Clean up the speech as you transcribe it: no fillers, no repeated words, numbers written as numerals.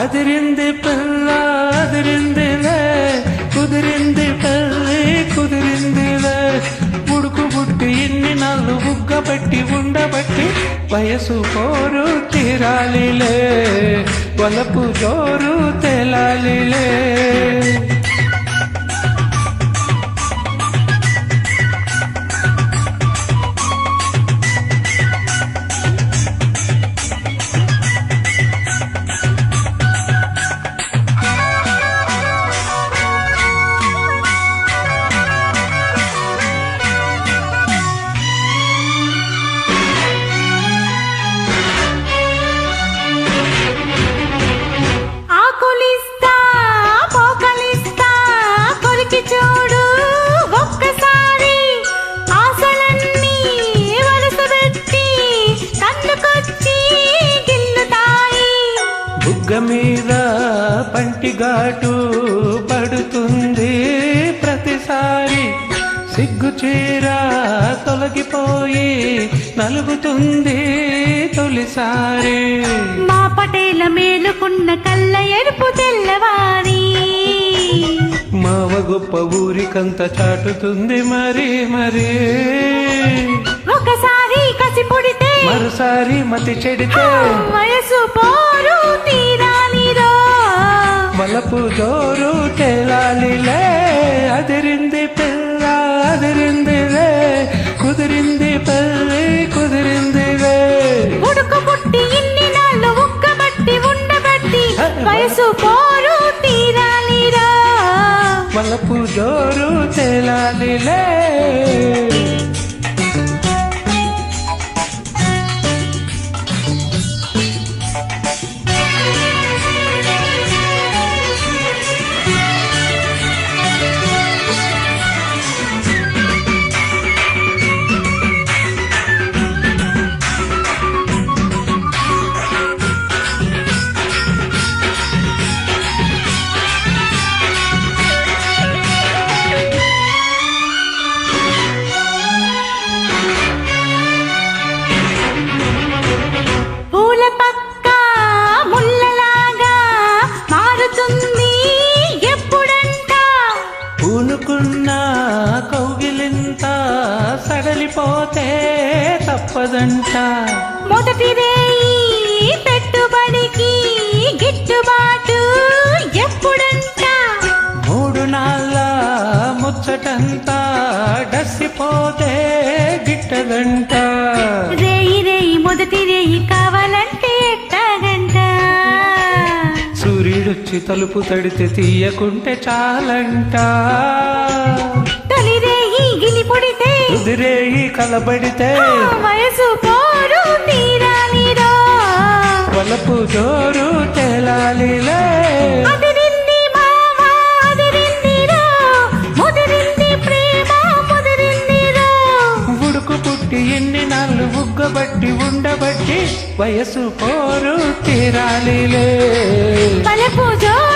అదిరింది పిల్ల అదిరిందిలే, కుదిరింది పెళ్ళి కుదిరిందిలే. ఉడుకు బుట్టి ఇన్ని నల్లు బుగ్గబట్టి ఉండబట్టి వయసు పోరు తీరాలిలే, వలపు జోరు తేలాలిలే. బుగ్గ మీద పంటిగాటు పడుతుంది ప్రతిసారి, సిగ్గు చీర తొలగిపోయి నలుగుతుంది తొలిసారి. మా పటేల మేలుకున్న కళ్ళ ఎరుపు తెల్లవారి, మావ గొప్ప ఊరికంత చాటుతుంది మరి మరి. ఒకసారి కసి పుడితే మరోసారి మతి చెడితే వయసు పోరు తీరాలిరో, వలపు జోరు తేలాలిలే. అదిరింది పిల్ల అదిరిందిలే, కుదిరింది పెళ్ళి కుదిరిందిలే. ఉడుకు పుట్టి ఇన్ని నాళ్ళు ఉక్కబట్టి ఉండబట్టి వయసు పోరు తీరాలిరో, వలపు జోరు తేలాలిలే. కౌగిలింత సడలిపోతే తప్పదంట. మొదటి రేయి పెట్టుబడికి గిట్టుబాటు ఎప్పుడంట, 3 నాళ్ళ ముచ్చటంతా డస్సిపోతే గిట్టదంట. రేయి రేయి మొదటి రేయి కావాలంటే ఎట్టగంట, సూర్యుడొచ్చి తలుపు తడితే తీయకుంటే చాలంట. కుదిరేయి కలబడితే వయసు పోరు తీరాలిరో, వలపు జోరు తేలాలిలే. అదిరింది మామ అదిరిందిరో, ముదిరింది ప్రేమ ముదిరిందిరో. ఉడుకు పుట్టి ఎన్ని నాళ్ళు బుగ్గబట్టి ఉండబట్టి వయసు పోరు తీరాలిలే, వలపు జోరు